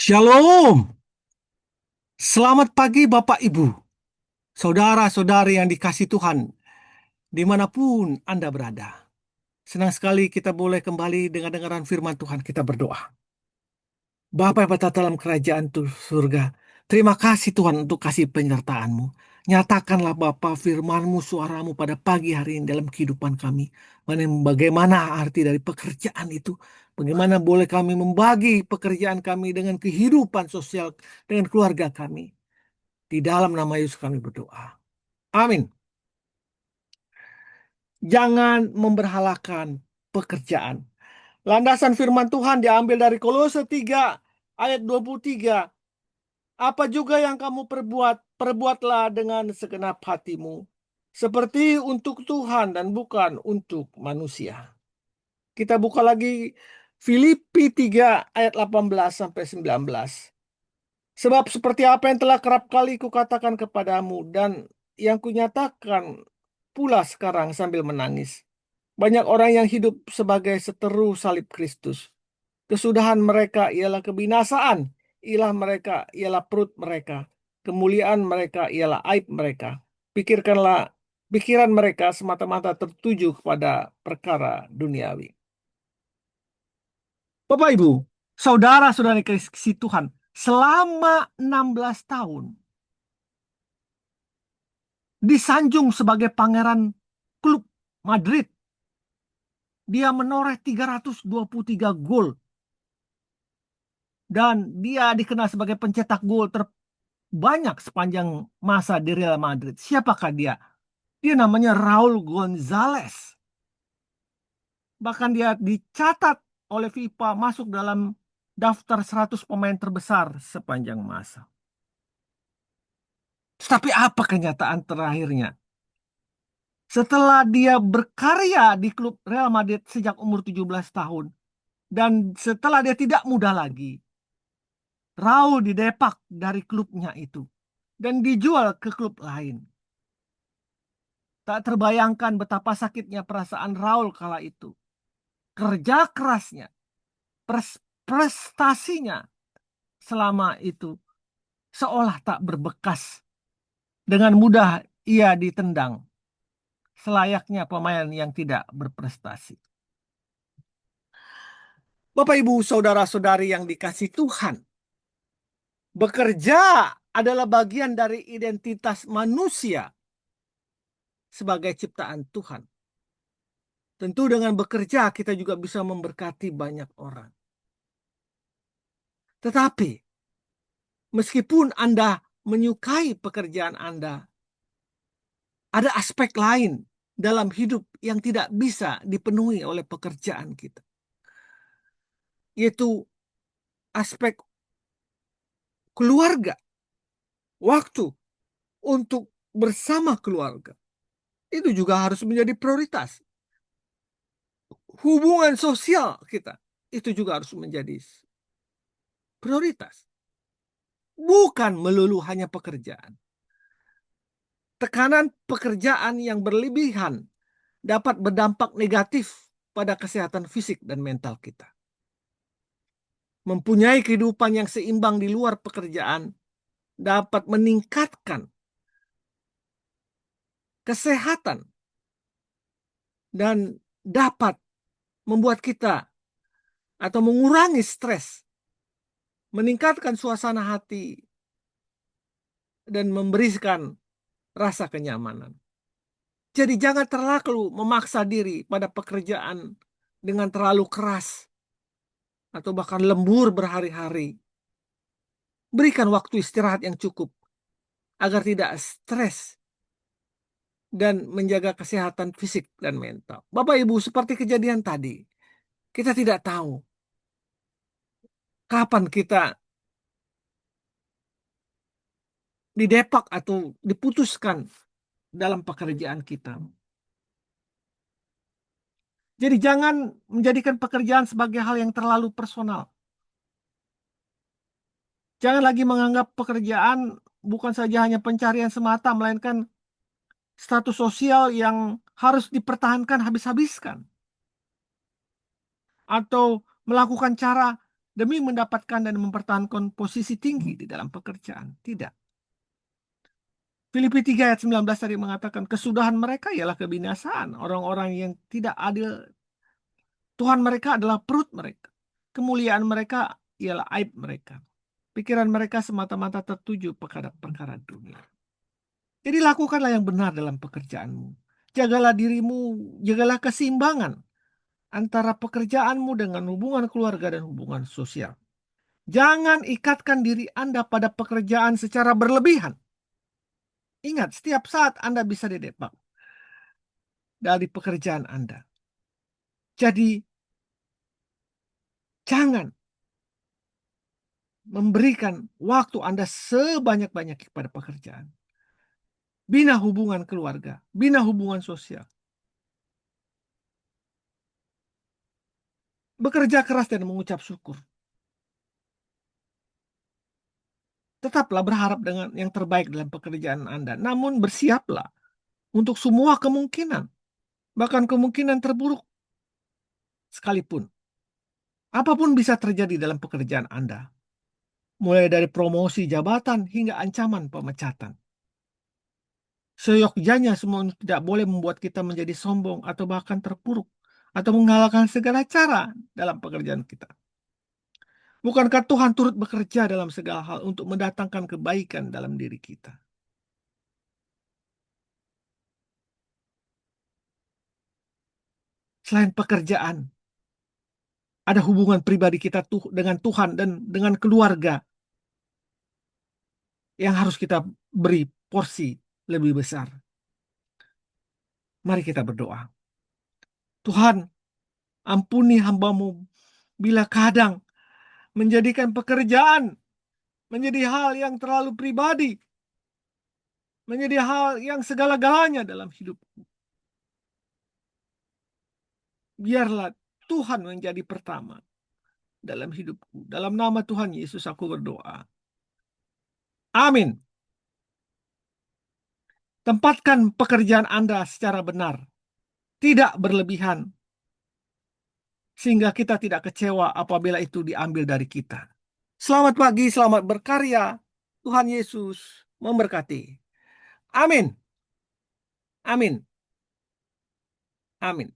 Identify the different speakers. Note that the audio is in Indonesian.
Speaker 1: Shalom, selamat pagi Bapak Ibu, saudara-saudari yang dikasih Tuhan, dimanapun Anda berada. Senang sekali kita boleh kembali dengan dengaran firman Tuhan, kita berdoa. Bapa yang berada dalam kerajaan surga, terima kasih Tuhan untuk kasih penyertaan-Mu. Nyatakanlah Bapa firman-Mu, suaramu pada pagi hari ini dalam kehidupan kami. Bagaimana arti dari pekerjaan itu? Bagaimana boleh kami membagi pekerjaan kami dengan kehidupan sosial, dengan keluarga kami. Di dalam nama Yesus kami berdoa. Amin. Jangan memberhalakan pekerjaan. Landasan firman Tuhan diambil dari Kolose 3 ayat 23. Apa juga yang kamu perbuat, perbuatlah dengan segenap hatimu. Seperti untuk Tuhan dan bukan untuk manusia. Kita buka lagi Filipi 3 ayat 18 sampai 19. Sebab seperti apa yang telah kerap kali kukatakan kepadamu dan yang kunyatakan pula sekarang sambil menangis. Banyak orang yang hidup sebagai seteru salib Kristus. Kesudahan mereka ialah kebinasaan, ilah mereka ialah perut mereka, kemuliaan mereka ialah aib mereka. Pikiran mereka semata-mata tertuju kepada perkara duniawi. Bapak Ibu, saudara-saudari kasih Tuhan, selama 16 tahun disanjung sebagai pangeran klub Madrid. Dia menoreh 323 gol. Dan dia dikenal sebagai pencetak gol terbanyak sepanjang masa di Real Madrid. Siapakah dia? Dia namanya Raul Gonzalez. Bahkan dia dicatat oleh FIFA masuk dalam daftar 100 pemain terbesar sepanjang masa. Tetapi apa kenyataan terakhirnya? Setelah dia berkarya di klub Real Madrid sejak umur 17 tahun, dan setelah dia tidak muda lagi, Raul didepak dari klubnya itu dan dijual ke klub lain. Tak terbayangkan betapa sakitnya perasaan Raul kala itu. Kerja kerasnya, prestasinya selama itu seolah tak berbekas. Dengan mudah ia ditendang, selayaknya pemain yang tidak berprestasi. Bapak, Ibu, saudara-saudari yang dikasih Tuhan, bekerja adalah bagian dari identitas manusia sebagai ciptaan Tuhan. Tentu dengan bekerja kita juga bisa memberkati banyak orang. Tetapi meskipun Anda menyukai pekerjaan Anda, ada aspek lain dalam hidup yang tidak bisa dipenuhi oleh pekerjaan kita. Yaitu aspek keluarga. Waktu untuk bersama keluarga. Itu juga harus menjadi prioritas. Hubungan sosial kita. Itu juga harus menjadi prioritas. Bukan melulu hanya pekerjaan. Tekanan pekerjaan yang berlebihan dapat berdampak negatif pada kesehatan fisik dan mental kita. Mempunyai kehidupan yang seimbang di luar pekerjaan dapat meningkatkan kesehatan dan dapat membuat kita atau mengurangi stres, meningkatkan suasana hati, dan memberikan rasa kenyamanan. Jadi jangan terlalu memaksa diri pada pekerjaan dengan terlalu keras atau bahkan lembur berhari-hari. Berikan waktu istirahat yang cukup agar tidak stres dan menjaga kesehatan fisik dan mental. Bapak Ibu, seperti kejadian tadi, kita tidak tahu kapan kita didepak atau diputuskan dalam pekerjaan kita. Jadi jangan menjadikan pekerjaan sebagai hal yang terlalu personal. Jangan lagi menganggap pekerjaan bukan saja hanya pencarian semata, melainkan status sosial yang harus dipertahankan habis-habiskan. Atau melakukan cara demi mendapatkan dan mempertahankan posisi tinggi di dalam pekerjaan. Tidak. Filipi 3 ayat 19 tadi mengatakan kesudahan mereka ialah kebinasaan. Orang-orang yang tidak adil, Tuhan mereka adalah perut mereka. Kemuliaan mereka ialah aib mereka. Pikiran mereka semata-mata tertuju pada perkara dunia. Jadi lakukanlah yang benar dalam pekerjaanmu. Jagalah dirimu, jagalah keseimbangan antara pekerjaanmu dengan hubungan keluarga dan hubungan sosial. Jangan ikatkan diri Anda pada pekerjaan secara berlebihan. Ingat, setiap saat Anda bisa didepak dari pekerjaan Anda. Jadi, jangan memberikan waktu Anda sebanyak-banyaknya kepada pekerjaan. Bina hubungan keluarga, bina hubungan sosial. Bekerja keras dan mengucap syukur. Tetaplah berharap dengan yang terbaik dalam pekerjaan Anda. Namun bersiaplah untuk semua kemungkinan. Bahkan kemungkinan terburuk sekalipun. Apapun bisa terjadi dalam pekerjaan Anda. Mulai dari promosi jabatan hingga ancaman pemecatan. Seyogyanya semua tidak boleh membuat kita menjadi sombong atau bahkan terpuruk. Atau mengalahkan segala cara dalam pekerjaan kita. Bukankah Tuhan turut bekerja dalam segala hal untuk mendatangkan kebaikan dalam diri kita? Selain pekerjaan, ada hubungan pribadi kita dengan Tuhan dan dengan keluarga yang harus kita beri porsi lebih besar. Mari kita berdoa. Tuhan, ampuni hamba-Mu bila kadang menjadikan pekerjaan menjadi hal yang terlalu pribadi, menjadi hal yang segala-galanya dalam hidupku. Biarlah Tuhan menjadi pertama dalam hidupku. Dalam nama Tuhan Yesus aku berdoa. Amin. Tempatkan pekerjaan Anda secara benar, tidak berlebihan, sehingga kita tidak kecewa apabila itu diambil dari kita. Selamat pagi, selamat berkarya. Tuhan Yesus memberkati. Amin. Amin. Amin.